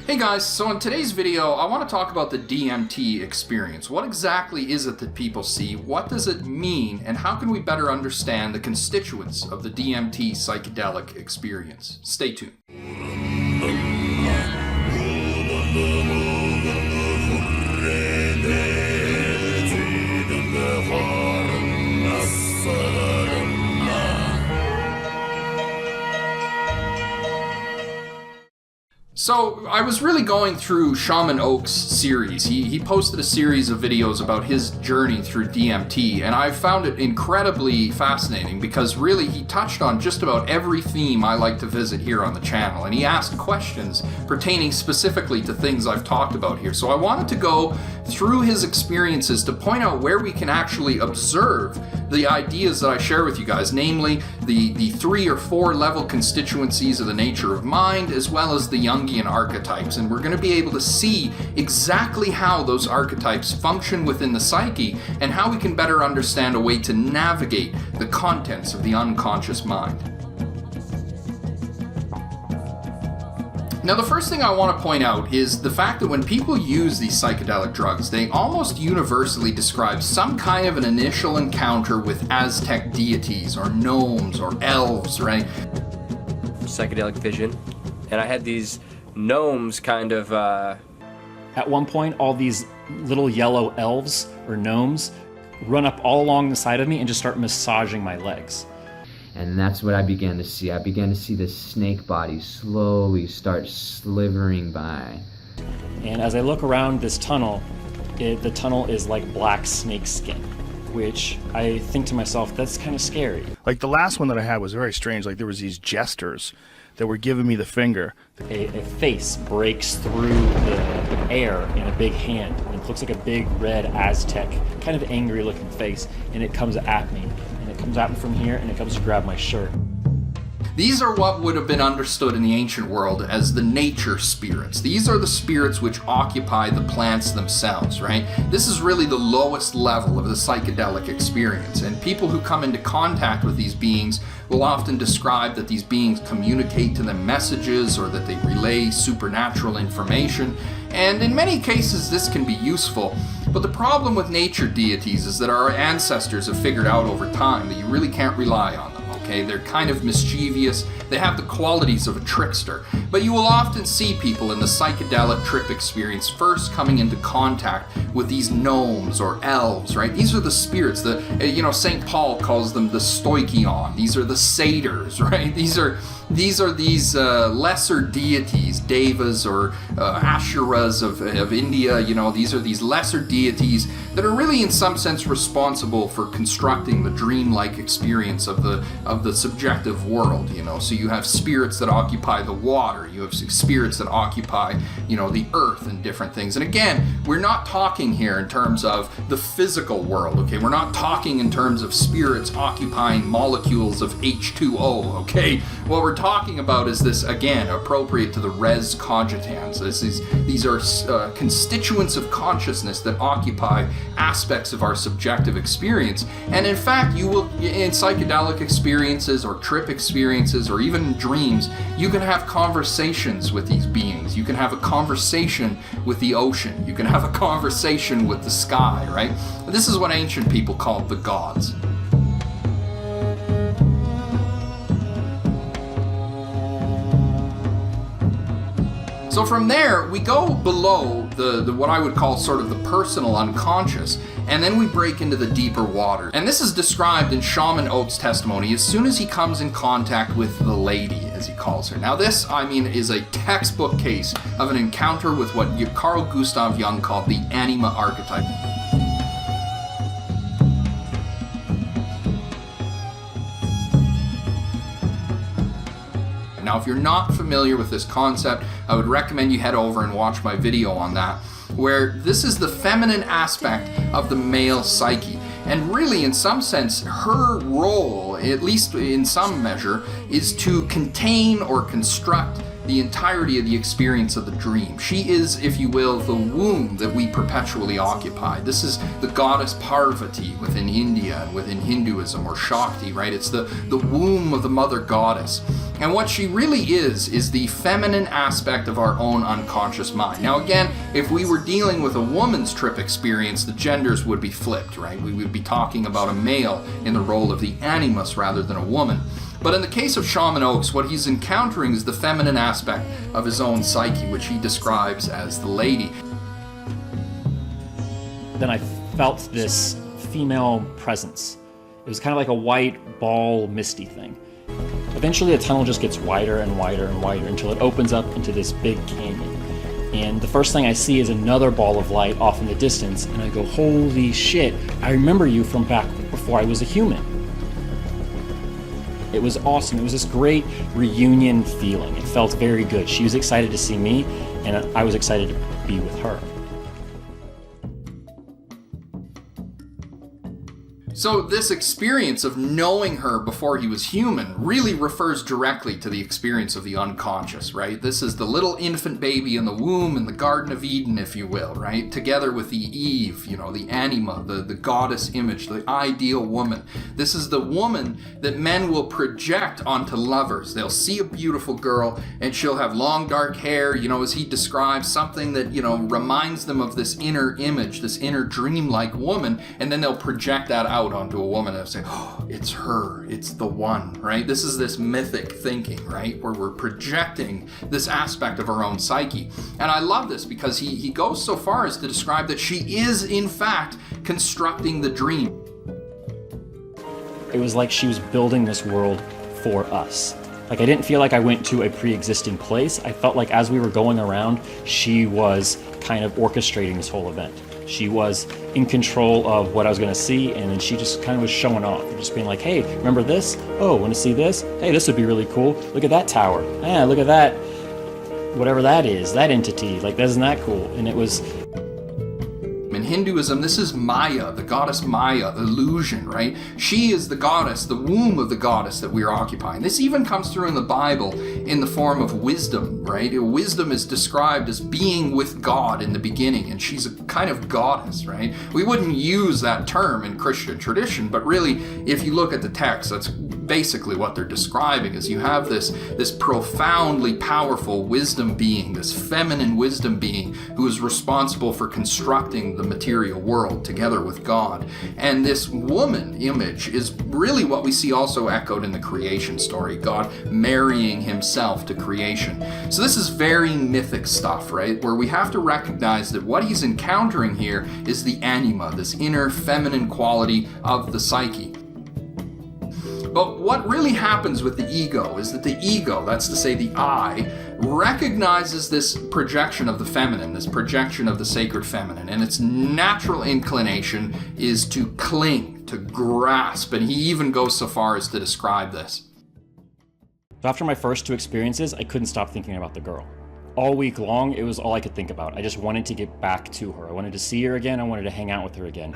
Hey guys, so in today's video, I want to talk about the DMT experience. What exactly is it that people see? What does it mean? And how can we better understand the constituents of the DMT psychedelic experience? Stay tuned. So I was really going through Shaman Oak's series. He posted a series of videos about his journey through DMT, and I found it incredibly fascinating because really he touched on just about every theme I like to visit here on the channel, and he asked questions pertaining specifically to things I've talked about here. So I wanted to go through his experiences to point out where we can actually observe the ideas that I share with you guys, namely the 3 or 4 level constituencies of the nature of mind, as well as the Jungian archetypes. And we're going to be able to see exactly how those archetypes function within the psyche and how we can better understand a way to navigate the contents of the unconscious mind. Now, the first thing I want to point out is the fact that when people use these psychedelic drugs, they almost universally describe some kind of an initial encounter with Aztec deities or gnomes or elves, right? Psychedelic vision. And I had these gnomes kind of... At one point, all these little yellow elves or gnomes run up all along the side of me and just start massaging my legs. And that's what I began to see. I began to see the snake body slowly start slithering by. And as I look around this tunnel, the tunnel is like black snake skin, which I think to myself, that's kind of scary. Like the last one that I had was very strange. Like there was these jesters that were giving me the finger. A face breaks through the air in a big hand. It looks like a big red Aztec, kind of angry looking face, and it comes at me. And it comes at me from here, and it comes to grab my shirt. These are what would have been understood in the ancient world as the nature spirits. These are the spirits which occupy the plants themselves, right? This is really the lowest level of the psychedelic experience, and people who come into contact with these beings will often describe that these beings communicate to them messages or that they relay supernatural information, and in many cases this can be useful. But the problem with nature deities is that our ancestors have figured out over time that you really can't rely on them. Okay, they're kind of mischievous, they have the qualities of a trickster, but you will often see people in the psychedelic trip experience first coming into contact with these gnomes or elves, right? These are the spirits that, St. Paul calls them the stoichion. These are the satyrs, right? These are these lesser deities, devas or asheras of India. These are these lesser deities that are really in some sense responsible for constructing the dreamlike experience of the subjective world. So you have spirits that occupy the water, you have spirits that occupy the earth and different things. And again, we're not talking here in terms of the physical world, okay? We're not talking in terms of spirits occupying molecules of H2O, okay? What we're talking about is this, again, appropriate to the res cogitans. These are constituents of consciousness that occupy aspects of our subjective experience. And in fact, you will, in psychedelic experiences or trip experiences or even dreams, you can have conversations with these beings. You can have a conversation with the ocean. You can have a conversation with the sky, right? This is what ancient people called the gods. So from there, we go below the what I would call sort of the personal unconscious, and then we break into the deeper water. And this is described in Shaman Oak's testimony as soon as he comes in contact with the lady, as he calls her. Now this, is a textbook case of an encounter with what Carl Gustav Jung called the Anima archetype. Now, if you're not familiar with this concept, I would recommend you head over and watch my video on that, where this is the feminine aspect of the male psyche. And really, in some sense, her role, at least in some measure, is to contain or construct the entirety of the experience of the dream. She is, if you will, the womb that we perpetually occupy. This is the goddess Parvati within India and within Hinduism, or Shakti, right? It's the womb of the mother goddess. And what she really is the feminine aspect of our own unconscious mind. Now again, if we were dealing with a woman's trip experience, the genders would be flipped, right? We would be talking about a male in the role of the animus rather than a woman. But in the case of Shaman Oaks, what he's encountering is the feminine aspect of his own psyche, which he describes as the lady. Then I felt this female presence. It was kind of like a white ball, misty thing. Eventually the tunnel just gets wider and wider and wider until it opens up into this big canyon. And the first thing I see is another ball of light off in the distance, and I go, holy shit, I remember you from back before I was a human. It was awesome. It was this great reunion feeling. It felt very good. She was excited to see me, and I was excited to be with her. So this experience of knowing her before he was human really refers directly to the experience of the unconscious, right? This is the little infant baby in the womb in the Garden of Eden, if you will, right? Together with the Eve, the anima, the goddess image, the ideal woman. This is the woman that men will project onto lovers. They'll see a beautiful girl and she'll have long dark hair, as he describes, something that, reminds them of this inner image, this inner dreamlike woman, and then they'll project that out onto a woman and say, oh, it's her, it's the one, right? This is this mythic thinking, right? Where we're projecting this aspect of our own psyche. And I love this because he goes so far as to describe that she is, in fact, constructing the dream. It was like she was building this world for us. Like, I didn't feel like I went to a pre-existing place. I felt like as we were going around, she was kind of orchestrating this whole event. She was in control of what I was going to see, and then she just kind of was showing off, just being like, hey, remember this? Oh, want to see this? Hey, this would be really cool. Look at that tower. Yeah, look at that, whatever that is, that entity. Like, isn't that cool? And it was... In Hinduism, this is Maya, the goddess Maya, illusion, right? She is the goddess, the womb of the goddess that we are occupying. This even comes through in the Bible in the form of wisdom, right? Wisdom is described as being with God in the beginning, and she's a kind of goddess, right? We wouldn't use that term in Christian tradition, but really, if you look at the text, that's basically what they're describing, is you have this profoundly powerful wisdom being, this feminine wisdom being, who is responsible for constructing the material world together with God. And this woman image is really what we see also echoed in the creation story, God marrying himself to creation. So this is very mythic stuff, right? Where we have to recognize that what he's encountering here is the anima, this inner feminine quality of the psyche. But what really happens with the ego is that the ego, that's to say the I, recognizes this projection of the feminine, this projection of the sacred feminine, and its natural inclination is to cling, to grasp, and he even goes so far as to describe this. After my first two experiences, I couldn't stop thinking about the girl. All week long, it was all I could think about. I just wanted to get back to her. I wanted to see her again. I wanted to hang out with her again.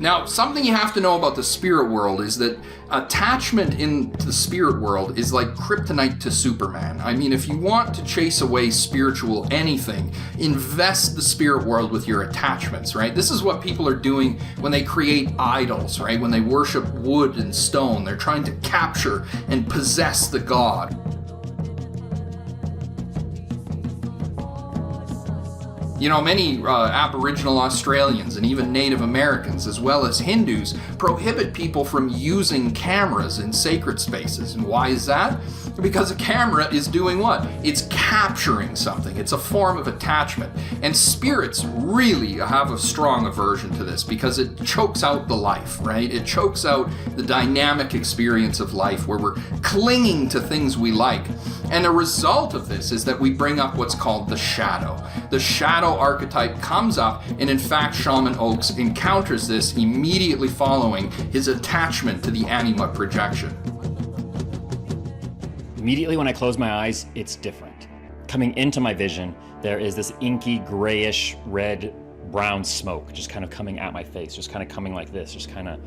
Now, something you have to know about the spirit world is that attachment into the spirit world is like kryptonite to Superman. I mean, if you want to chase away spiritual anything, invest the spirit world with your attachments, right? This is what people are doing when they create idols, right? When they worship wood and stone, they're trying to capture and possess the god. Many Aboriginal Australians and even Native Americans, as well as Hindus, prohibit people from using cameras in sacred spaces. And why is that? Because a camera is doing what? It's capturing something. It's a form of attachment. And spirits really have a strong aversion to this because it chokes out the life, right? It chokes out the dynamic experience of life where we're clinging to things we like. And a result of this is that we bring up what's called the shadow. The shadow archetype comes up, and in fact, Shaman Oaks encounters this immediately following his attachment to the anima projection. Immediately when I close my eyes, it's different. Coming into my vision, there is this inky, grayish, red, brown smoke just kind of coming at my face, just kind of coming like this, just kind of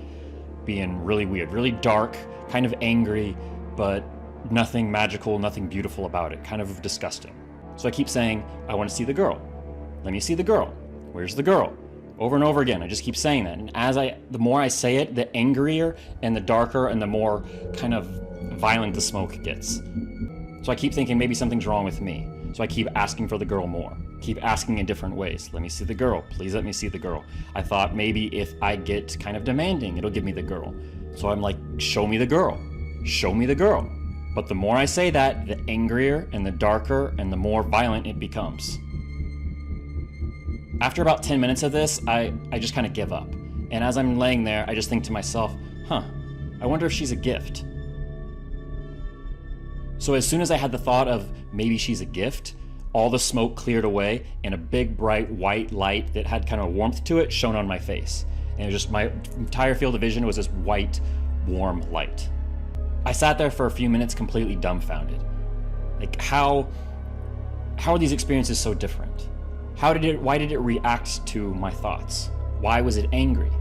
being really weird, really dark, kind of angry, but nothing magical, nothing beautiful about it, kind of disgusting. So I keep saying, I want to see the girl. Let me see the girl. Where's the girl? Over and over again, I just keep saying that. And the more I say it, the angrier and the darker and the more kind of violent the smoke gets. So I keep thinking maybe something's wrong with me. So I keep asking for the girl more. Keep asking in different ways. Let me see the girl. Please let me see the girl. I thought maybe if I get kind of demanding, it'll give me the girl. So I'm like, show me the girl. Show me the girl. But the more I say that, the angrier and the darker and the more violent it becomes. After about 10 minutes of this, I just kind of give up. And as I'm laying there, I just think to myself, I wonder if she's a gift. So as soon as I had the thought of maybe she's a gift, all the smoke cleared away and a big bright white light that had kind of warmth to it shone on my face. And it was just my entire field of vision was this white, warm light. I sat there for a few minutes completely dumbfounded. Like how are these experiences so different? Why did it react to my thoughts? Why was it angry?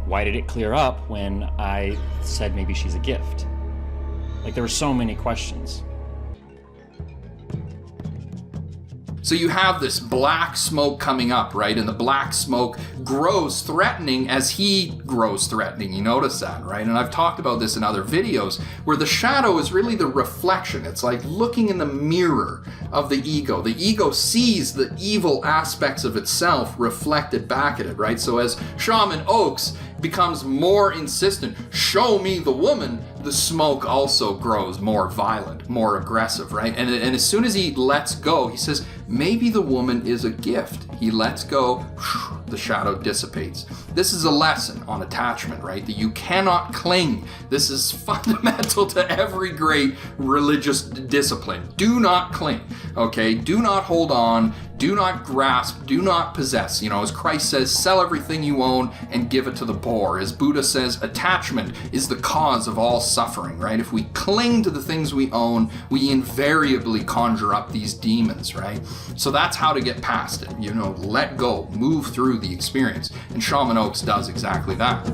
Why did it clear up when I said maybe she's a gift? Like there were so many questions. So you have this black smoke coming up, right? And the black smoke grows threatening as he grows threatening. You notice that, right? And I've talked about this in other videos where the shadow is really the reflection. It's like looking in the mirror of the ego. The ego sees the evil aspects of itself reflected back at it, right? So as Shaman Oaks becomes more insistent, show me the woman, the smoke also grows more violent, more aggressive, right? And as soon as he lets go, he says, maybe the woman is a gift. He lets go, the shadow dissipates. This is a lesson on attachment, right? That you cannot cling. This is fundamental to every great religious discipline. Do not cling, okay? Do not hold on. Do not grasp, do not possess. You know, as Christ says, sell everything you own and give it to the poor. As Buddha says, attachment is the cause of all suffering, right? If we cling to the things we own, we invariably conjure up these demons, right? So that's how to get past it. You know, let go, move through the experience. And Shaman Oaks does exactly that.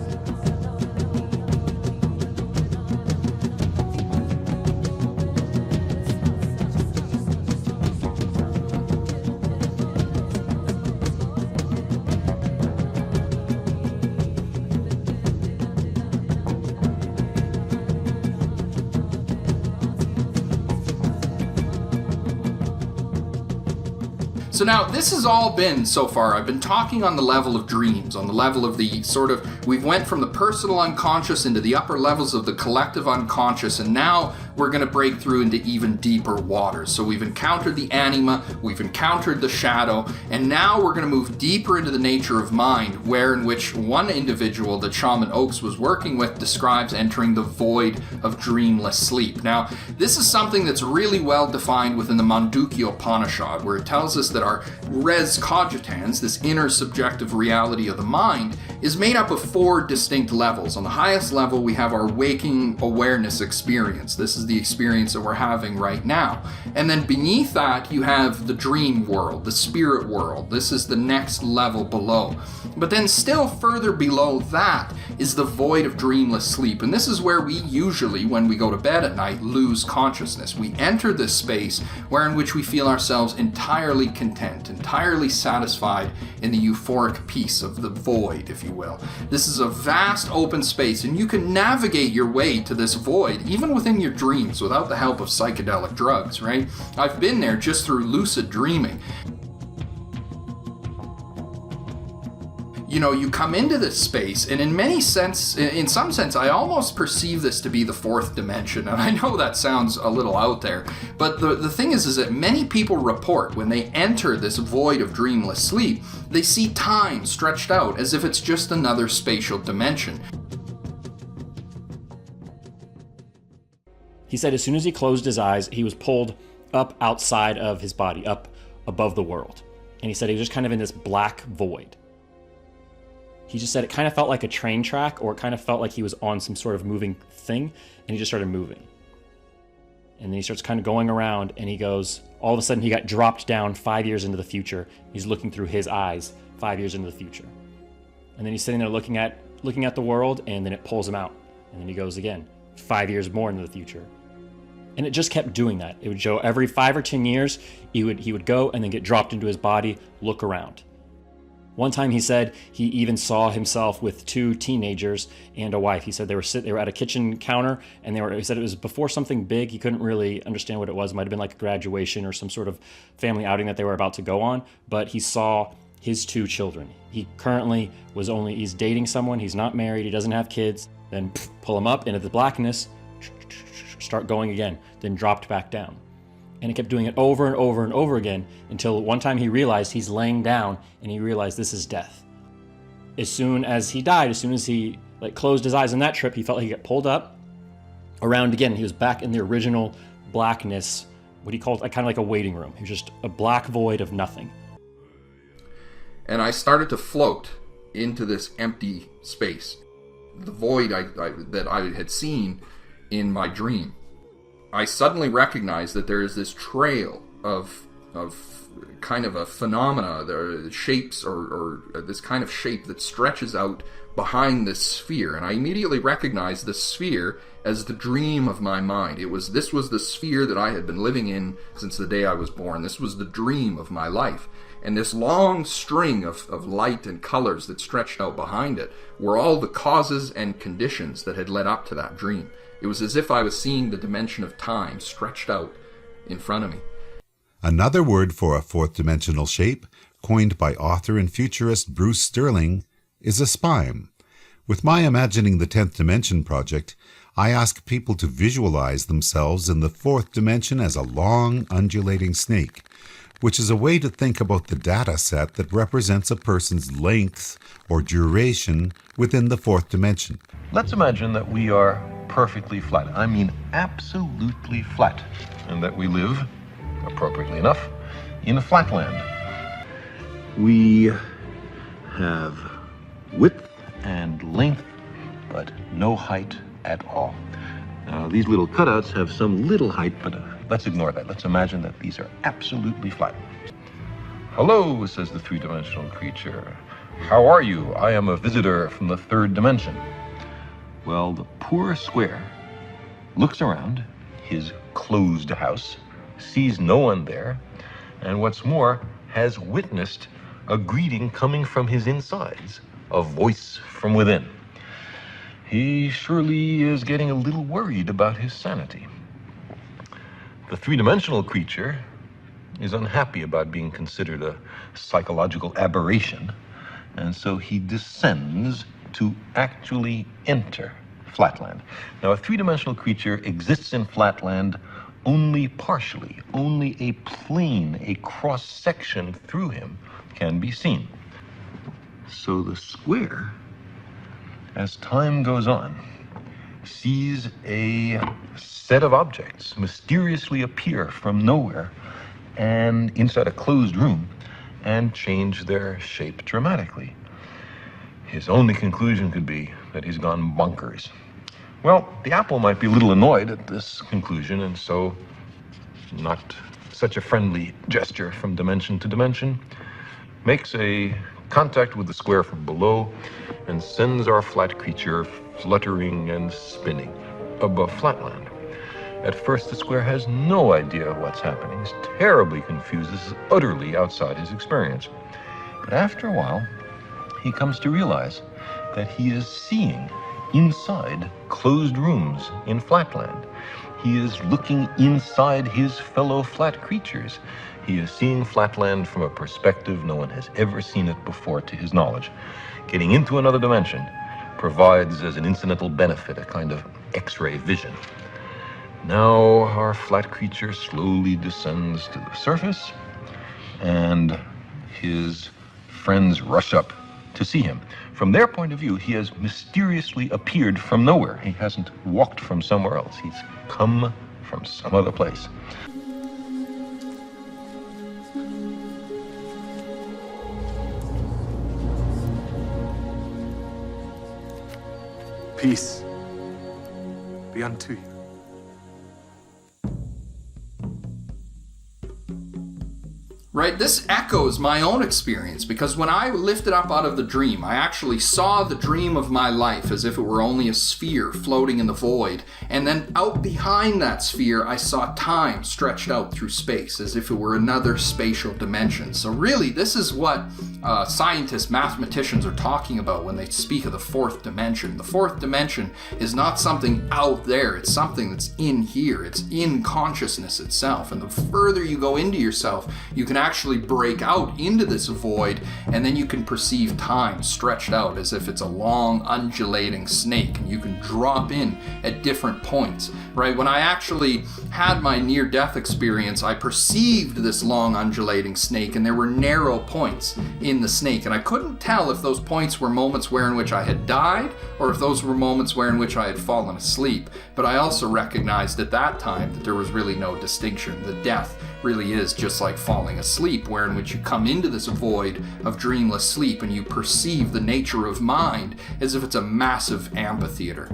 So now this has all been, so far, I've been talking on the level of dreams, on the level of the sort of, we went from the personal unconscious into the upper levels of the collective unconscious, and now we're going to break through into even deeper waters. So we've encountered the anima, we've encountered the shadow, and now we're going to move deeper into the nature of mind, where in which one individual that Shaman Oaks was working with describes entering the void of dreamless sleep. Now, this is something that's really well defined within the Mandukya Upanishad, where it tells us that our res cogitans, this inner subjective reality of the mind, is made up of 4 distinct levels. On the highest level, we have our waking awareness experience. This is the experience that we're having right now. And then beneath that, you have the dream world, the spirit world. This is the next level below. But then still further below that is the void of dreamless sleep. And this is where we usually, when we go to bed at night, lose consciousness. We enter this space where in which we feel ourselves entirely content, entirely satisfied in the euphoric peace of the void, if you will. This is a vast open space, and you can navigate your way to this void, even within your dreams, without the help of psychedelic drugs, right? I've been there just through lucid dreaming. You know, you come into this space, and in some sense, I almost perceive this to be the 4th dimension. And I know that sounds a little out there, but the thing is that many people report when they enter this void of dreamless sleep, they see time stretched out as if it's just another spatial dimension. He said as soon as he closed his eyes, he was pulled up outside of his body, up above the world. And he said he was just kind of in this black void. He just said it kind of felt like a train track, or it kind of felt like he was on some sort of moving thing, and he just started moving. And then he starts kind of going around, and he goes, all of a sudden he got dropped down 5 years into the future. He's looking through his eyes 5 years into the future. And then he's sitting there looking at the world, and then it pulls him out. And then he goes again, 5 years more into the future. And it just kept doing that. It would show every 5 or 10 years, he would go and then get dropped into his body, look around. One time he said he even saw himself with 2 teenagers and a wife. He said they were at a kitchen counter, and he said it was before something big. He couldn't really understand what it was. It might have been like a graduation or some sort of family outing that they were about to go on, but he saw his 2 children. He currently he's dating someone, he's not married, he doesn't have kids. Then pull him up into the blackness, start going again, then dropped back down. And he kept doing it over and over and over again until one time he realized he's laying down and he realized this is death. As soon as he died, as soon as he closed his eyes on that trip, he felt like he got pulled up around again. He was back in the original blackness, what he called kind of like a waiting room. He was just a black void of nothing. And I started to float into this empty space, the void that I had seen in my dream. I suddenly recognized that there is this trail of kind of a phenomena, the shapes or this kind of shape that stretches out behind this sphere, and I immediately recognized this sphere as the dream of my mind. This was the sphere that I had been living in since the day I was born. This was the dream of my life. And this long string of light and colors that stretched out behind it were all the causes and conditions that had led up to that dream. It was as if I was seeing the dimension of time stretched out in front of me. Another word for a fourth-dimensional shape, coined by author and futurist Bruce Sterling, is a spime. With my Imagining the 10th Dimension project, I ask people to visualize themselves in the 4th dimension as a long, undulating snake, which is a way to think about the data set that represents a person's length or duration within the 4th dimension. Let's imagine that we are perfectly flat. I mean absolutely flat. And that we live, appropriately enough, in a flatland. We have width and length, but no height at all. Now, these little cutouts have some little height, but let's ignore that. Let's imagine that these are absolutely flat. Hello, says the 3-dimensional creature. How are you? I am a visitor from the 3rd dimension. Well, the poor square looks around his closed house, sees no one there, and what's more, has witnessed a greeting coming from his insides, a voice from within. He surely is getting a little worried about his sanity. The 3-dimensional creature is unhappy about being considered a psychological aberration, and so he descends to actually enter flatland. Now, a 3-dimensional creature exists in flatland only partially. Only a plane, a cross-section through him can be seen. So the square, as time goes on, sees a set of objects mysteriously appear from nowhere and inside a closed room and change their shape dramatically. His only conclusion could be that he's gone bonkers. Well, the apple might be a little annoyed at this conclusion, and so, not such a friendly gesture from dimension to dimension, makes a contact with the square from below and sends our flat creature fluttering and spinning above flatland. At first, the square has no idea what's happening. He's terribly confused. This is utterly outside his experience. But after a while, he comes to realize that he is seeing inside closed rooms in flatland. He is looking inside his fellow flat creatures. He is seeing flatland from a perspective no one has ever seen it before to his knowledge. Getting into another dimension provides as an incidental benefit a kind of X-ray vision. Now our flat creature slowly descends to the surface, and his friends rush up to see him. From their point of view, he has mysteriously appeared from nowhere. He hasn't walked from somewhere else. He's come from some other place. Peace be unto you. Right? This echoes my own experience, because when I lifted up out of the dream, I actually saw the dream of my life as if it were only a sphere floating in the void. And then out behind that sphere, I saw time stretched out through space as if it were another spatial dimension. So really, this is what scientists, mathematicians are talking about when they speak of the fourth dimension. The fourth dimension is not something out there. It's something that's in here. It's in consciousness itself. And the further you go into yourself, you can actually break out into this void, and then you can perceive time stretched out as if it's a long undulating snake, and you can drop in at different points, right? When I actually had my near-death experience, I perceived this long undulating snake, and there were narrow points in the snake, and I couldn't tell if those points were moments where in which I had died or if those were moments where in which I had fallen asleep. But I also recognized at that time that there was really no distinction. The death really is just like falling asleep, where in which you come into this void of dreamless sleep and you perceive the nature of mind as if it's a massive amphitheater.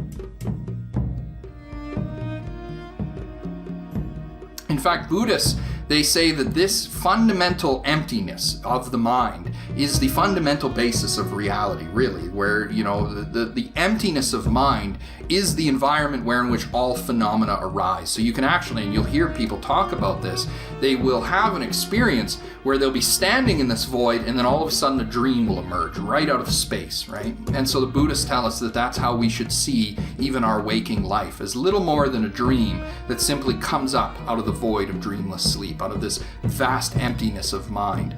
In fact, Buddhists, they say that this fundamental emptiness of the mind is the fundamental basis of reality, really, where, you know, the emptiness of mind is the environment where in which all phenomena arise. So you can actually, and you'll hear people talk about this, they will have an experience where they'll be standing in this void, and then all of a sudden a dream will emerge right out of space, right? And so the Buddhists tell us that that's how we should see even our waking life, as little more than a dream that simply comes up out of the void of dreamless sleep, out of this vast emptiness of mind.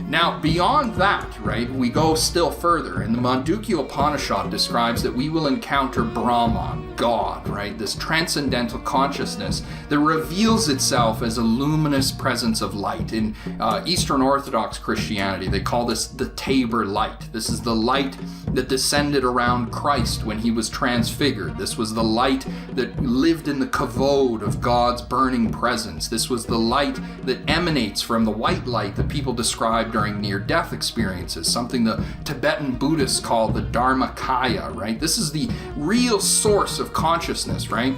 Now, beyond that, right, we go still further, and the Mandukya Upanishad describes that we will encounter Brahman, God, right, this transcendental consciousness that reveals itself as a luminous presence of light. In Eastern Orthodox Christianity, they call this the Tabor light. This is the light that descended around Christ when he was transfigured. This was the light that lived in the kavod of God's burning presence. This was the light that emanates from the white light that people describe during near-death experiences, something the Tibetan Buddhists call the Dharmakaya, right? This is the real source of consciousness, right?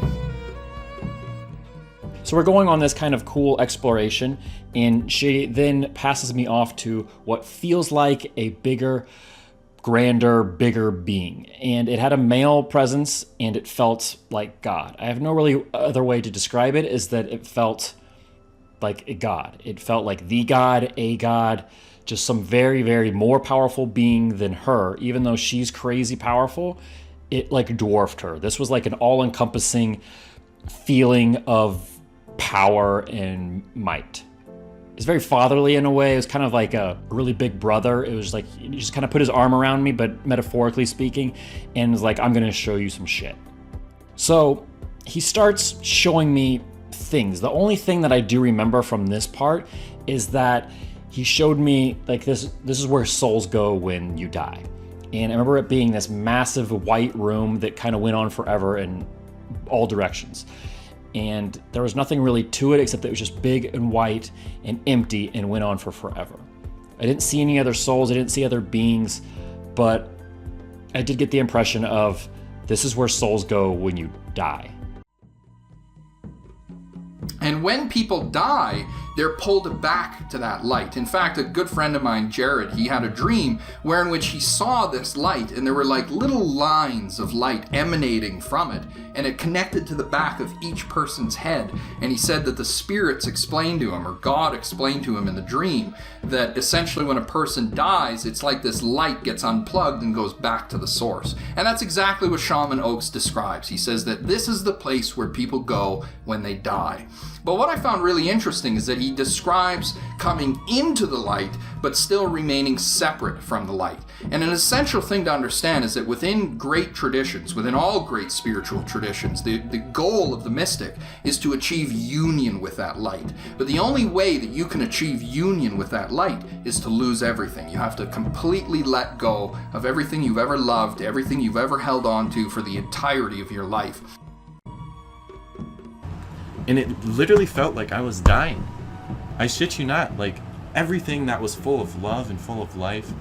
So we're going on this kind of cool exploration, and she then passes me off to what feels like a bigger, grander, bigger being. And it had a male presence, and it felt like God. I have no really other way to describe it, is that it felt like a God. It felt like the God, a God, just some very, very more powerful being than her. Even though she's crazy powerful, it like dwarfed her. This was like an all-encompassing feeling of power and might. It's very fatherly in a way. It was kind of like a really big brother. It was like he just kind of put his arm around me, but metaphorically speaking, and was like, I'm gonna show you some shit. So he starts showing me things. The only thing that I do remember from this part is that he showed me like this is where souls go when you die. And I remember it being this massive white room that kind of went on forever in all directions. And there was nothing really to it except that it was just big and white and empty and went on for forever. I didn't see any other souls, I didn't see other beings, but I did get the impression of this is where souls go when you die. And when people die, they're pulled back to that light. In fact, a good friend of mine, Jared, he had a dream where in which he saw this light, and there were like little lines of light emanating from it, and it connected to the back of each person's head. And he said that the spirits explained to him, or God explained to him in the dream, that essentially when a person dies, it's like this light gets unplugged and goes back to the source. And that's exactly what Shaman Oaks describes. He says that this is the place where people go when they die. But what I found really interesting is that he describes coming into the light, but still remaining separate from the light. And an essential thing to understand is that within great traditions, within all great spiritual traditions, the goal of the mystic is to achieve union with that light. But the only way that you can achieve union with that light is to lose everything. You have to completely let go of everything you've ever loved, everything you've ever held on to for the entirety of your life. And it literally felt like I was dying. I shit you not, like everything that was full of love and full of life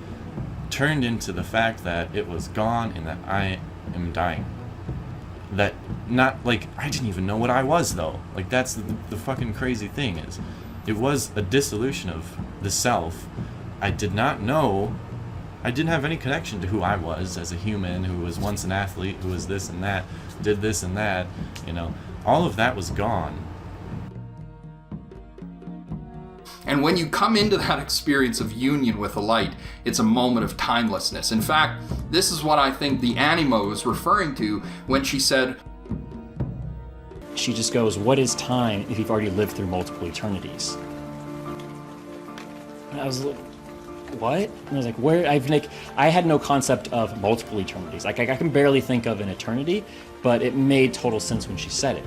turned into the fact that it was gone and that I am dying. That not like I didn't even know what I was though. Like that's the fucking crazy thing is it was a dissolution of the self. I did not know. I didn't have any connection to who I was as a human who was once an athlete, who was this and that, did this and that, you know. All of that was gone. And when you come into that experience of union with the light, it's a moment of timelessness. In fact, this is what I think the Anima was referring to when she said, She just goes, what is time if you've already lived through multiple eternities? And I was like, what? And I was like, where? I had no concept of multiple eternities. Like, I can barely think of an eternity, but it made total sense when she said it.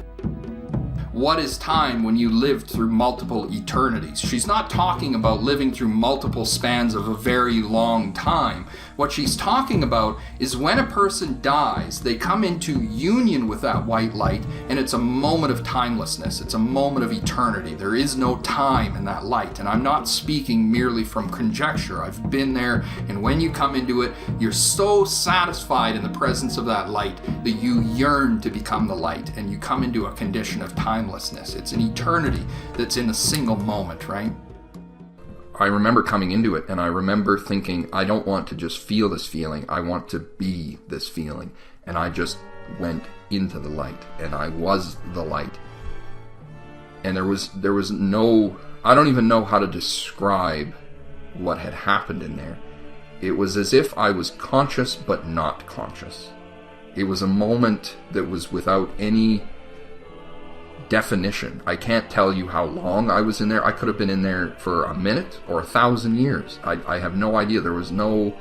what is time when you lived through multiple eternities? She's not talking about living through multiple spans of a very long time. What she's talking about is when a person dies, they come into union with that white light, and it's a moment of timelessness. It's a moment of eternity. There is no time in that light. And I'm not speaking merely from conjecture. I've been there, and when you come into it, you're so satisfied in the presence of that light that you yearn to become the light, and you come into a condition of timelessness. It's an eternity that's in a single moment, right? I remember coming into it, and I remember thinking, I don't want to just feel this feeling, I want to be this feeling. And I just went into the light, and I was the light. And there was no, I don't even know how to describe what had happened in there. It was as if I was conscious but not conscious. It was a moment that was without any definition. I can't tell you how long I was in there. I could have been in there for a minute or 1,000 years. I have no idea. There was no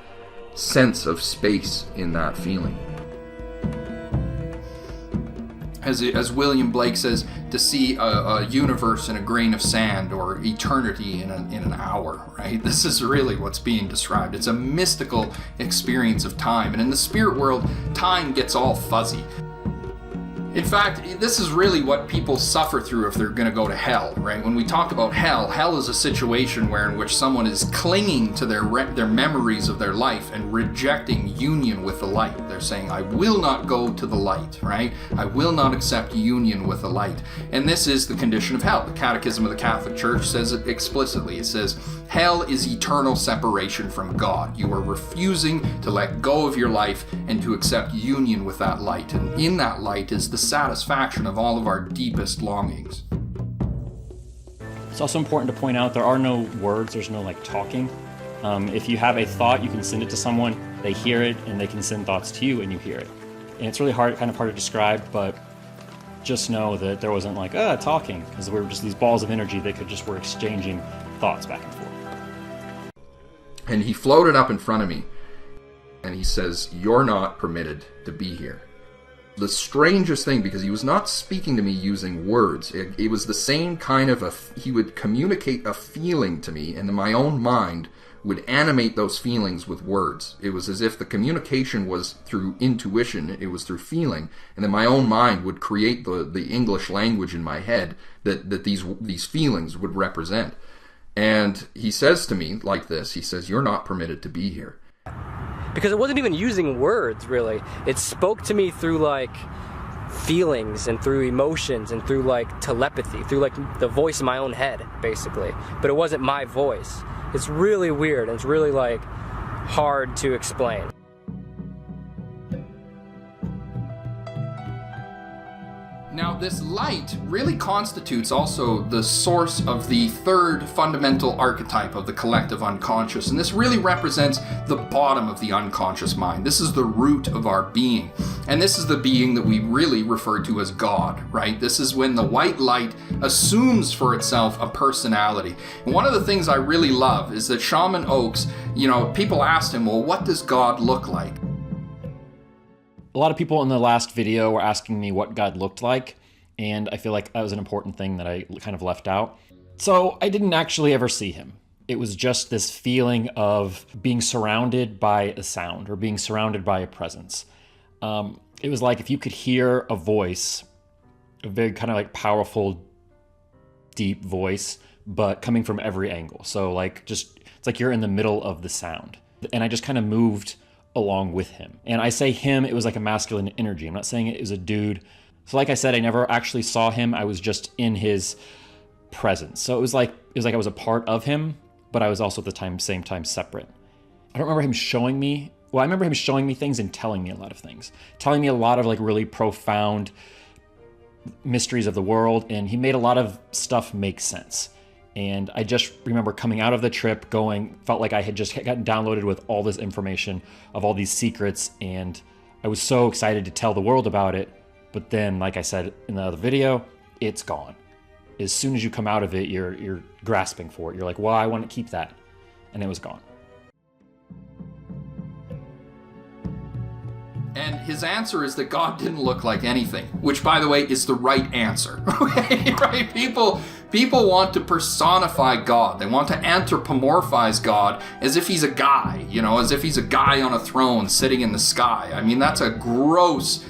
sense of space in that feeling. As William Blake says, to see a universe in a grain of sand, or eternity in an hour, right? This is really what's being described. It's a mystical experience of time. And in the spirit world, time gets all fuzzy. In fact, this is really what people suffer through if they're going to go to hell, right? When we talk about hell is a situation in which someone is clinging to their memories of their life and rejecting union with the light. They're saying, I will not go to the light, right? I will not accept union with the light. And this is the condition of hell. The Catechism of the Catholic Church says it explicitly. It says, hell is eternal separation from God. You are refusing to let go of your life and to accept union with that light. And in that light is the satisfaction of all of our deepest longings. It's also important to point out there are no words, there's no talking. If you have a thought, you can send it to someone, they hear it, and they can send thoughts to you and you hear it. And it's really hard to describe, but just know that there wasn't talking, because we were just these balls of energy that were exchanging thoughts back and forth. And he floated up in front of me, and he says, you're not permitted to be here. The strangest thing, because he was not speaking to me using words. It was the same kind of he would communicate a feeling to me, and my own mind would animate those feelings with words. It was as if the communication was through intuition, it was through feeling, and then my own mind would create the English language in my head that these feelings would represent. And he says to me like this, he says, you're not permitted to be here. Because it wasn't even using words, really. It spoke to me through feelings and through emotions and through telepathy, through the voice in my own head, basically. But it wasn't my voice. It's really weird, and it's really hard to explain. Now, this light really constitutes also the source of the third fundamental archetype of the collective unconscious, and this really represents the bottom of the unconscious mind. This is the root of our being, and this is the being that we really refer to as God, right? This is when the white light assumes for itself a personality. And one of the things I really love is that Shaman Oaks, people asked him, well, what does God look like? A lot of people in the last video were asking me what God looked like, and I feel like that was an important thing that I kind of left out. So I didn't actually ever see him. It was just this feeling of being surrounded by a sound or being surrounded by a presence. It was like if you could hear a voice, a very powerful, deep voice, but coming from every angle. So like just, it's like you're in the middle of the sound. And I just kind of moved along with him. And I say him, it was like a masculine energy. I'm not saying it was a dude. So like I said, I never actually saw him. I was just in his presence. So it was like I was a part of him, but I was also at the same time separate. I don't remember him showing me. Well, I remember him showing me things and telling me a lot of things. Telling me a lot of like really profound mysteries of the world, and he made a lot of stuff make sense. And I just remember coming out of the trip felt like I had just gotten downloaded with all this information of all these secrets, and I was so excited to tell the world about it. But then, like I said in the other video, it's gone. As soon as you come out of it, you're grasping for it. You're like, well, I want to keep that. And it was gone. And his answer is that God didn't look like anything, which, by the way, is the right answer. Okay, right? People want to personify God. They want to anthropomorphize God as if he's a guy, as if he's a guy on a throne sitting in the sky. I mean, that's a gross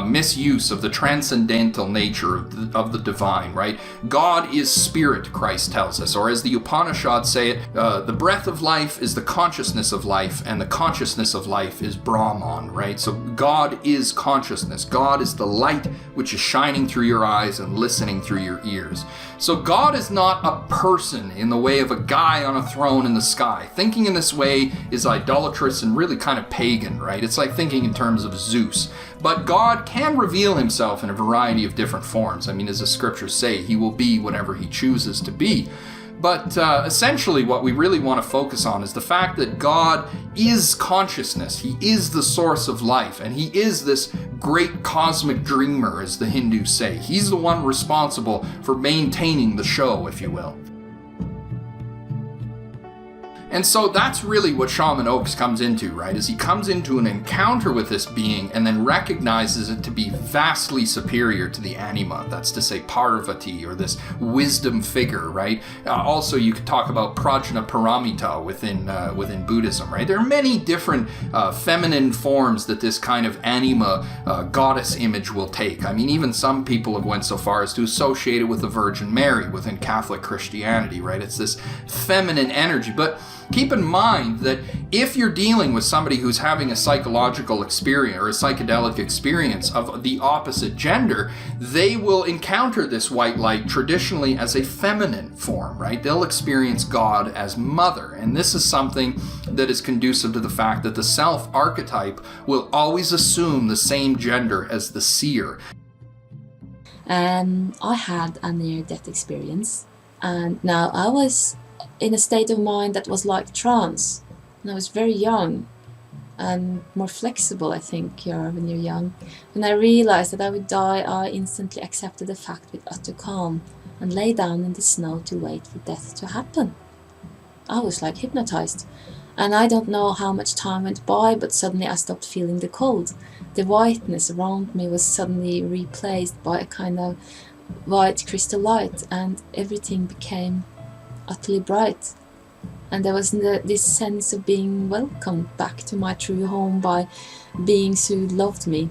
misuse of the transcendental nature of the divine, right? God is spirit, Christ tells us, or as the Upanishads say it, the breath of life is the consciousness of life, and the consciousness of life is Brahman, right? So God is consciousness. God is the light which is shining through your eyes and listening through your ears. So God is not a person in the way of a guy on a throne in the sky. Thinking in this way is idolatrous and really kind of pagan, right? It's like thinking in terms of Zeus. But God can reveal himself in a variety of different forms. I mean, as the scriptures say, he will be whatever he chooses to be. But essentially what we really want to focus on is the fact that God is consciousness. He is the source of life, and he is this great cosmic dreamer, as the Hindus say. He's the one responsible for maintaining the show, if you will. And so that's really what Shaman Oaks comes into, right? Is he comes into an encounter with this being and then recognizes it to be vastly superior to the anima. That's to say Parvati, or this wisdom figure, right? Also, you could talk about Prajna Paramita within Buddhism, right? There are many different feminine forms that this kind of anima goddess image will take. I mean, even some people have went so far as to associate it with the Virgin Mary within Catholic Christianity, right? It's this feminine energy. But keep in mind that if you're dealing with somebody who's having a psychological experience or a psychedelic experience of the opposite gender, they will encounter this white light traditionally as a feminine form, right? They'll experience God as mother. And this is something that is conducive to the fact that the self archetype will always assume the same gender as the seer. I had a near-death experience, and now I was in a state of mind that was like trance, and I was very young and more flexible, I think, you are when you're young. When I realized that I would die, I instantly accepted the fact with utter calm and lay down in the snow to wait for death to happen. I was like hypnotized, and I don't know how much time went by, but suddenly I stopped feeling the cold. The whiteness around me was suddenly replaced by a kind of white crystal light, and everything became utterly bright. And there was this sense of being welcomed back to my true home by beings who loved me.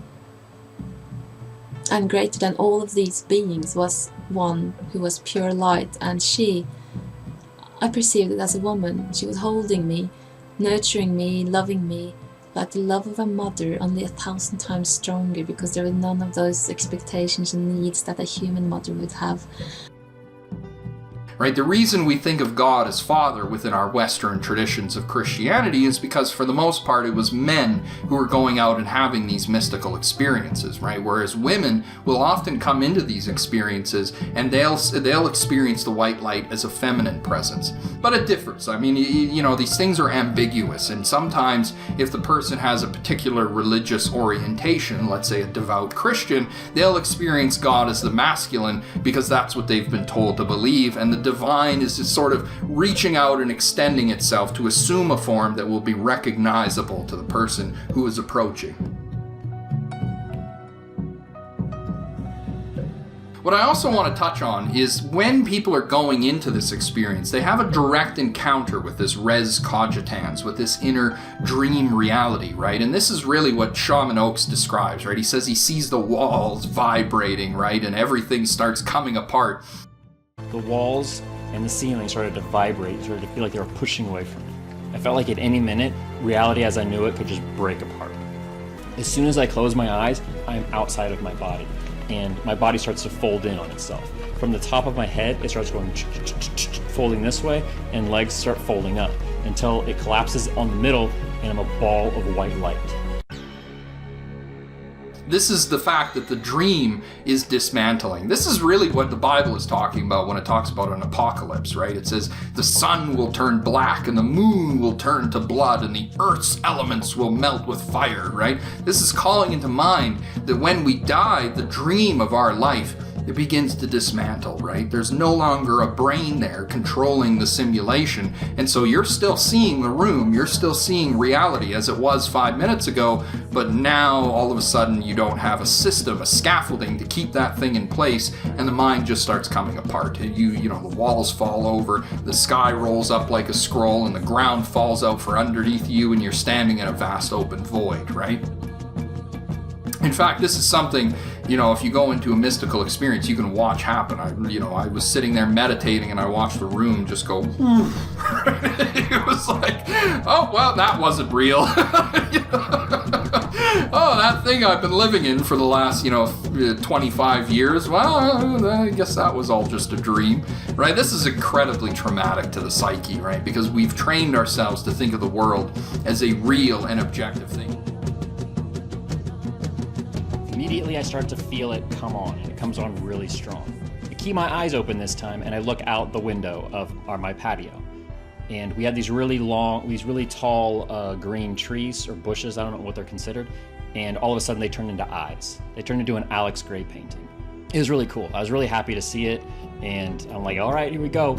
And greater than all of these beings was one who was pure light, and I perceived it as a woman. She was holding me, nurturing me, loving me, like the love of a mother, only 1,000 times stronger, because there were none of those expectations and needs that a human mother would have. Right? The reason we think of God as Father within our Western traditions of Christianity is because, for the most part, it was men who were going out and having these mystical experiences, right? Whereas women will often come into these experiences and they'll experience the white light as a feminine presence. But it differs. I mean, these things are ambiguous, and sometimes if the person has a particular religious orientation, let's say a devout Christian, they'll experience God as the masculine because that's what they've been told to believe, and the divine is just sort of reaching out and extending itself to assume a form that will be recognizable to the person who is approaching. What I also want to touch on is when people are going into this experience, they have a direct encounter with this res cogitans, with this inner dream reality, right? And this is really what Shaman Oaks describes, right? He says he sees the walls vibrating, right? And everything starts coming apart. The walls and the ceiling started to vibrate, started to feel like they were pushing away from me. I felt like at any minute, reality as I knew it could just break apart. As soon as I close my eyes, I'm outside of my body, and my body starts to fold in on itself. From the top of my head, it starts going folding this way, and legs start folding up until it collapses on the middle, and I'm a ball of white light. This is the fact that the dream is dismantling. This is really what the Bible is talking about when it talks about an apocalypse, right? It says the sun will turn black and the moon will turn to blood and the earth's elements will melt with fire, right? This is calling into mind that when we die, the dream of our life, it begins to dismantle, right? There's no longer a brain there controlling the simulation. And so you're still seeing the room, you're still seeing reality as it was 5 minutes ago, but now all of a sudden you don't have a system, a scaffolding to keep that thing in place, and the mind just starts coming apart. You know, the walls fall over, the sky rolls up like a scroll, and the ground falls out from underneath you, and you're standing in a vast open void, right? In fact, this is something, you know, if you go into a mystical experience, you can watch happen. I was sitting there meditating and I watched the room just go, it was like, oh, well, that wasn't real. Oh, that thing I've been living in for the last, 25 years, well, I guess that was all just a dream, right? This is incredibly traumatic to the psyche, right? Because we've trained ourselves to think of the world as a real and objective thing. Immediately I start to feel it come on, and it comes on really strong. I keep my eyes open this time, and I look out the window of my patio. And we have these really tall green trees or bushes, I don't know what they're considered, and all of a sudden they turn into eyes. They turn into an Alex Gray painting. It was really cool. I was really happy to see it, and I'm like, all right, here we go.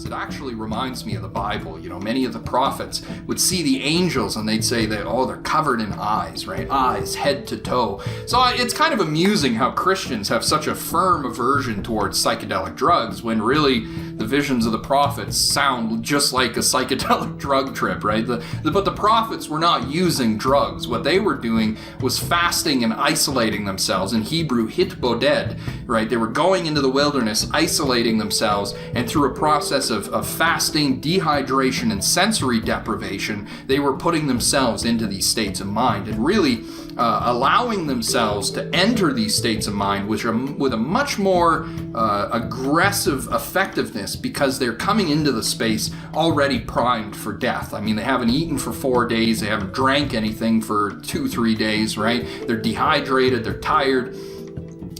It actually reminds me of the Bible. You know, many of the prophets would see the angels and they'd say that, oh, they're covered in eyes, right? Eyes, head to toe. So it's kind of amusing how Christians have such a firm aversion towards psychedelic drugs when really the visions of the prophets sound just like a psychedelic drug trip, right? But the prophets were not using drugs. What they were doing was fasting and isolating themselves. In Hebrew, hitboded, right? They were going into the wilderness, isolating themselves, and through a process of fasting, dehydration, and sensory deprivation, they were putting themselves into these states of mind and really allowing themselves to enter these states of mind with a much more aggressive effectiveness because they're coming into the space already primed for death. I mean, they haven't eaten for 4 days, they haven't drank anything for 2-3 days, right? They're dehydrated, they're tired.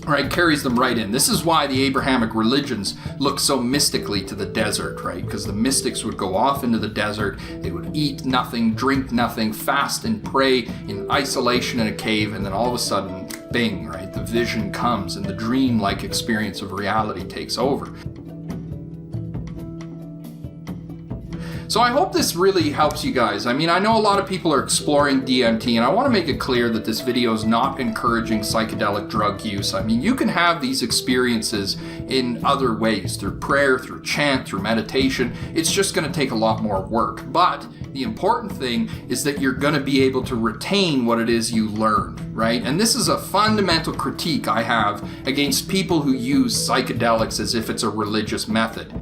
Right, carries them right in. This is why the Abrahamic religions look so mystically to the desert, right? Because the mystics would go off into the desert, they would eat nothing, drink nothing, fast and pray in isolation in a cave, and then all of a sudden, bing, right? The vision comes and the dream-like experience of reality takes over. So I hope this really helps you guys. I mean, I know a lot of people are exploring DMT, and I want to make it clear that this video is not encouraging psychedelic drug use. I mean, you can have these experiences in other ways, through prayer, through chant, through meditation. It's just going to take a lot more work. But the important thing is that you're going to be able to retain what it is you learned, right? And this is a fundamental critique I have against people who use psychedelics as if it's a religious method.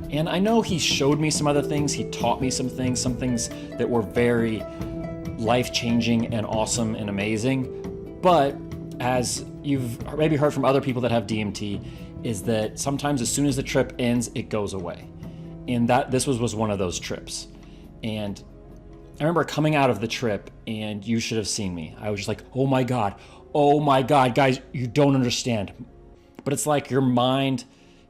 And I know he showed me some other things, he taught me some things that were very life-changing and awesome and amazing. But as you've maybe heard from other people that have DMT, is that sometimes as soon as the trip ends, it goes away. And this was one of those trips. And I remember coming out of the trip, and you should have seen me. I was just like, oh my God, guys, you don't understand. But it's like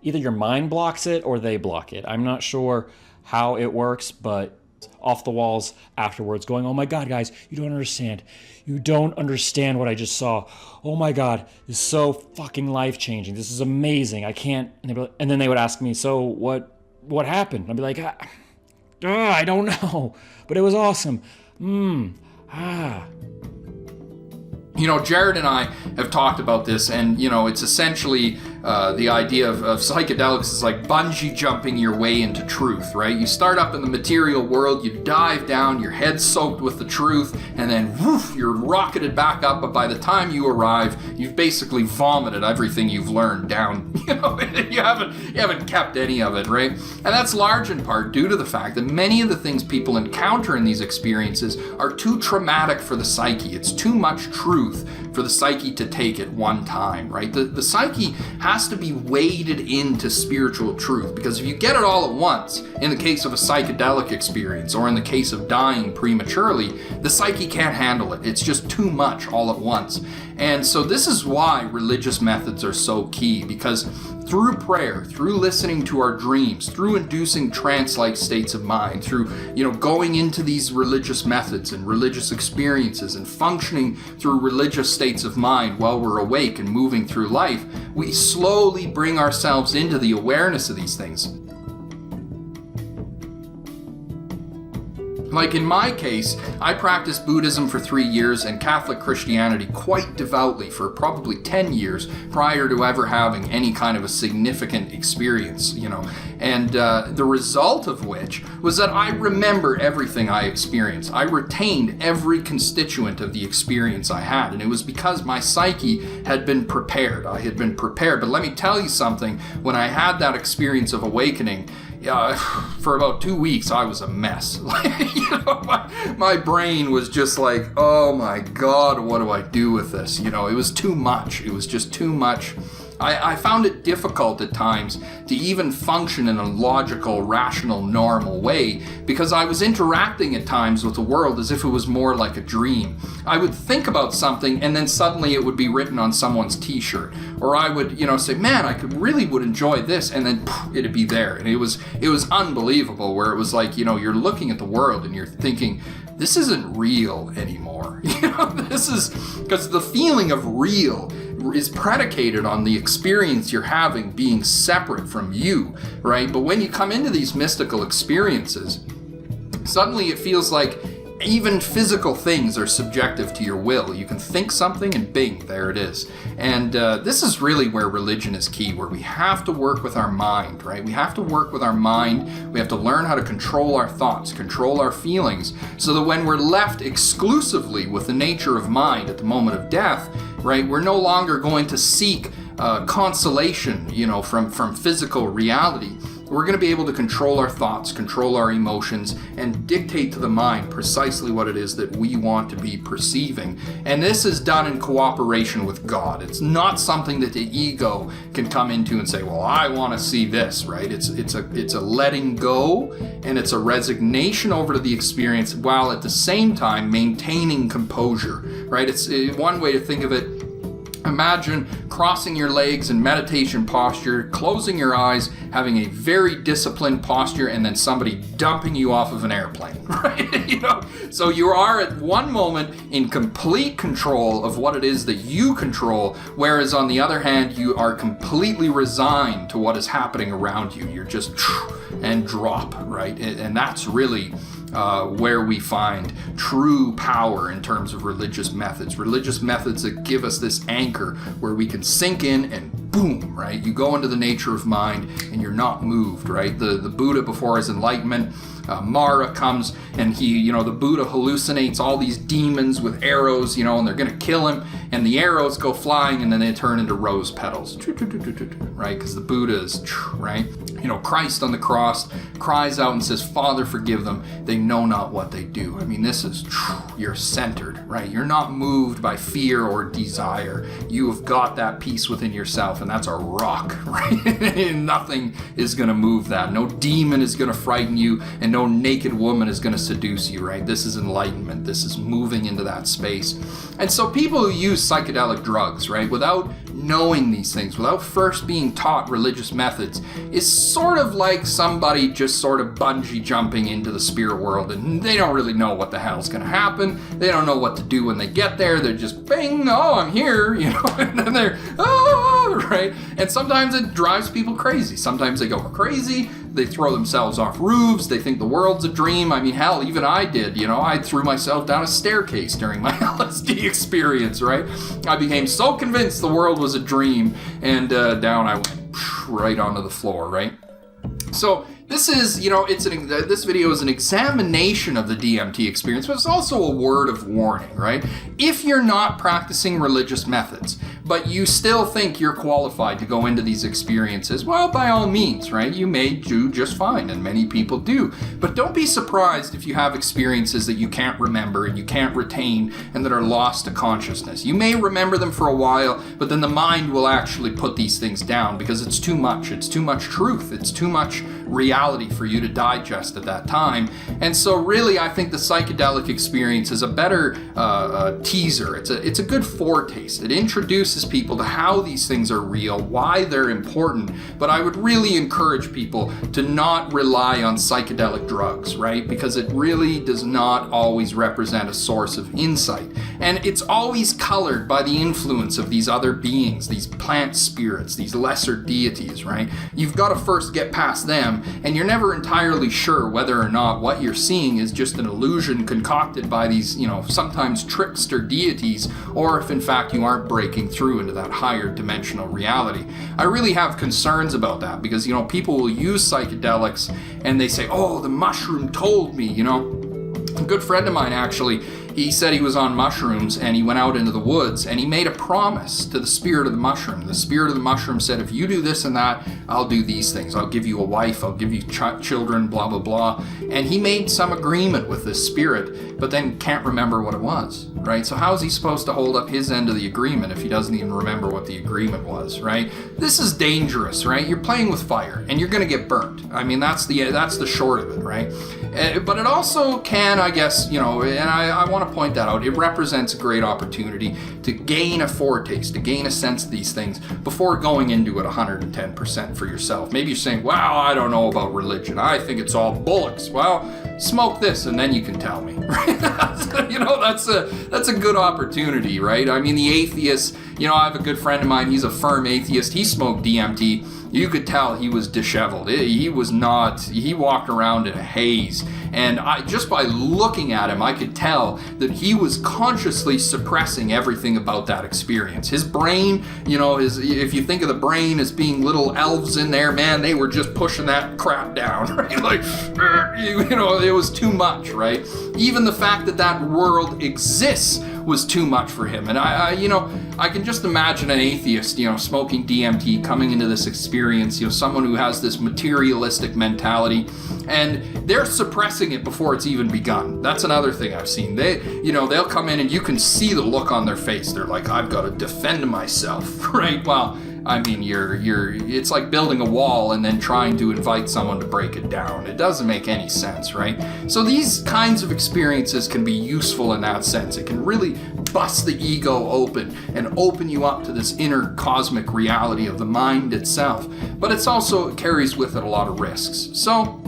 either your mind blocks it or they block it. I'm not sure how it works, but off the walls afterwards going, oh my God, guys, you don't understand. You don't understand what I just saw. Oh my God, this is so fucking life-changing. This is amazing. I can't. And then they would ask me, so what happened? And I'd be like, I don't know, but it was awesome. Jared and I have talked about this, and, it's essentially the idea of psychedelics is like bungee jumping your way into truth, right? You start up in the material world, you dive down, your head's soaked with the truth, and then woof, you're rocketed back up, but by the time you arrive, you've basically vomited everything you've learned down. You haven't kept any of it, right? And that's large in part due to the fact that many of the things people encounter in these experiences are too traumatic for the psyche. It's too much truth for the psyche to take at one time, right? The psyche has to be waded into spiritual truth, because if you get it all at once, in the case of a psychedelic experience or in the case of dying prematurely, the psyche can't handle it. It's just too much all at once. And so this is why religious methods are so key, because through prayer, through listening to our dreams, through inducing trance-like states of mind, through, going into these religious methods and religious experiences and functioning through religious states of mind while we're awake and moving through life, we slowly bring ourselves into the awareness of these things. Like in my case, I practiced Buddhism for 3 years and Catholic Christianity quite devoutly for probably 10 years prior to ever having any kind of a significant experience, and the result of which was that I remember everything I experienced. I retained every constituent of the experience I had, and it was because my psyche had been prepared. I had been prepared. But let me tell you something, when I had that experience of awakening, for about 2 weeks, I was a mess. My brain was just like, oh my God, what do I do with this? It was too much. It was just too much. I found it difficult at times to even function in a logical, rational, normal way, because I was interacting at times with the world as if it was more like a dream. I would think about something and then suddenly it would be written on someone's t-shirt. Or I would, say, man, I would enjoy this, and then it'd be there. And it was unbelievable, where it was like, you're looking at the world and you're thinking, this isn't real anymore. This is, because the feeling of real is predicated on the experience you're having being separate from you, right? But when you come into these mystical experiences, suddenly it feels like even physical things are subjective to your will. You can think something and bing, there it is. And this is really where religion is key, where we have to work with our mind, right? We have to work with our mind. We have to learn how to control our thoughts, control our feelings, so that when we're left exclusively with the nature of mind at the moment of death, right, we're no longer going to seek consolation, from physical reality. We're going to be able to control our thoughts, control our emotions, and dictate to the mind precisely what it is that we want to be perceiving. And this is done in cooperation with God. It's not something that the ego can come into and say, well, I want to see this, right? It's a letting go, and it's a resignation over to the experience, while at the same time maintaining composure, right? It's one way to think of it. Imagine crossing your legs in meditation posture, closing your eyes, having a very disciplined posture, and then somebody dumping you off of an airplane, right? So you are at one moment in complete control of what it is that you control, whereas on the other hand, you are completely resigned to what is happening around you. You're just and drop, right? And that's really where we find true power in terms of religious methods that give us this anchor where we can sink in and boom, right? You go into the nature of mind and you're not moved, right? The Buddha, before his enlightenment, Mara comes and the Buddha hallucinates all these demons with arrows, and they're going to kill him, and the arrows go flying and then they turn into rose petals, right? Because the Buddha is, right? Christ on the cross cries out and says, Father, forgive them. They know not what they do. I mean, this is, you're centered, right? You're not moved by fear or desire. You have got that peace within yourself, and that's a rock, right? Nothing is going to move that. No demon is going to frighten you, and no naked woman is going to seduce you, right? This is enlightenment. This is moving into that space. And so people who use psychedelic drugs, right, without knowing these things, without first being taught religious methods, is sort of like somebody just sort of bungee jumping into the spirit world, and they don't really know what the hell's going to happen. They don't know what to do when they get there. They're just, bing, oh, I'm here, and then they're, right? And sometimes it drives people crazy. Sometimes they go crazy. They throw themselves off roofs. They think the world's a dream. I mean, hell, even I did. I threw myself down a staircase during my LSD experience, right? I became so convinced the world was a dream, and down I went right onto the floor, right? So this is, this video is an examination of the DMT experience, but it's also a word of warning, right? If you're not practicing religious methods, but you still think you're qualified to go into these experiences, well, by all means, right? You may do just fine, and many people do. But don't be surprised if you have experiences that you can't remember and you can't retain and that are lost to consciousness. You may remember them for a while, but then the mind will actually put these things down because it's too much. It's too much truth. It's too much reality for you to digest at that time. And so really, I think the psychedelic experience is a better teaser. It's a good foretaste. It introduces people to how these things are real, why they're important. But I would really encourage people to not rely on psychedelic drugs, right? Because it really does not always represent a source of insight. And it's always colored by the influence of these other beings, these plant spirits, these lesser deities, right? You've got to first get past them, and you're never entirely sure whether or not what you're seeing is just an illusion concocted by these, sometimes trickster deities, or if in fact you aren't breaking through into that higher dimensional reality. I really have concerns about that because, people will use psychedelics and they say, oh, the mushroom told me, A good friend of mine actually, he said he was on mushrooms and he went out into the woods and he made a promise to the spirit of the mushroom. The spirit of the mushroom said, if you do this and that, I'll do these things. I'll give you a wife, I'll give you children, blah, blah, blah. And he made some agreement with this spirit, but then can't remember what it was, right? So how is he supposed to hold up his end of the agreement if he doesn't even remember what the agreement was, right? This is dangerous, right? You're playing with fire and you're going to get burnt. I mean, that's the short of it, right? But it also can, I guess, and I want to point that out. It represents a great opportunity to gain a foretaste, to gain a sense of these things before going into it 110% for yourself. Maybe you're saying, well, I don't know about religion. I think it's all bullocks. Well, smoke this and then you can tell me, right? That's a good opportunity, right? I mean, the atheists, I have a good friend of mine, he's a firm atheist. He smoked DMT. You could tell he was disheveled. He walked around in a haze. And just by looking at him, I could tell that he was consciously suppressing everything about that experience. His brain, if you think of the brain as being little elves in there, man, they were just pushing that crap down, right? Like, it was too much, right? Even the fact that world exists was too much for him. And I can just imagine an atheist, smoking DMT, coming into this experience, someone who has this materialistic mentality, and they're suppressing it before it's even begun. That's another thing I've seen. They'll come in and you can see the look on their face. They're like, I've got to defend myself, right? Well, I mean, it's like building a wall and then trying to invite someone to break it down. It doesn't make any sense, right? So these kinds of experiences can be useful in that sense. It can really bust the ego open and open you up to this inner cosmic reality of the mind itself. But it also carries with it a lot of risks. So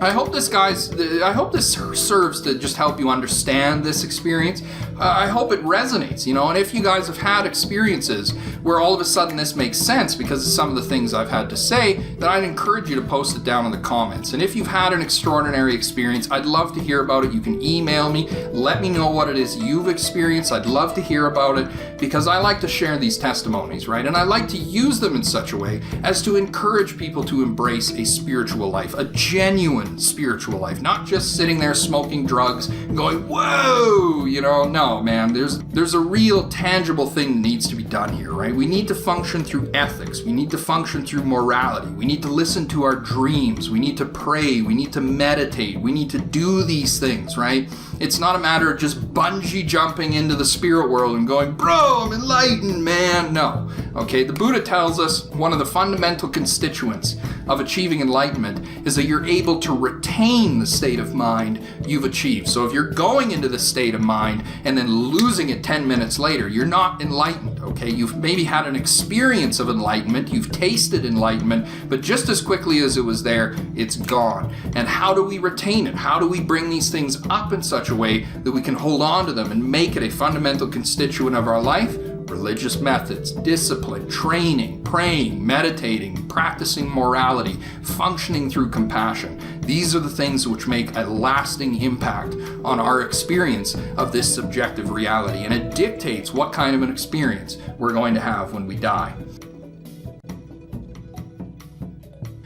I hope this serves to just help you understand this experience. I hope it resonates, and if you guys have had experiences where all of a sudden this makes sense because of some of the things I've had to say, then I'd encourage you to post it down in the comments. And if you've had an extraordinary experience, I'd love to hear about it. You can email me, let me know what it is you've experienced. I'd love to hear about it because I like to share these testimonies, right? And I like to use them in such a way as to encourage people to embrace a spiritual life, a genuine spiritual life, not just sitting there smoking drugs and going, whoa, no, man, there's a real tangible thing that needs to be done here, right? We need to function through ethics. We need to function through morality. We need to listen to our dreams. We need to pray. We need to meditate. We need to do these things, right? It's not a matter of just bungee jumping into the spirit world and going, bro, I'm enlightened, man. No. Okay, the Buddha tells us one of the fundamental constituents of achieving enlightenment is that you're able to retain the state of mind you've achieved. So if you're going into the state of mind and then losing it 10 minutes later, you're not enlightened, okay? You've maybe had an experience of enlightenment, you've tasted enlightenment, but just as quickly as it was there, it's gone. And how do we retain it? How do we bring these things up in such a way that we can hold on to them and make it a fundamental constituent of our life? religious methods, discipline, training, praying, meditating, practicing morality, functioning through compassion. These are the things which make a lasting impact on our experience of this subjective reality, and it dictates what kind of an experience we're going to have when we die.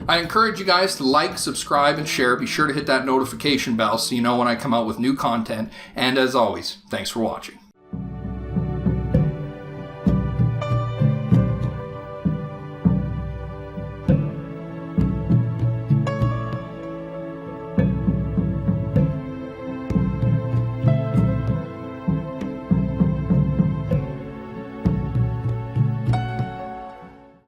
I encourage you guys to like, subscribe, and share. Be sure to hit that notification bell so you know when I come out with new content. And as always, thanks for watching.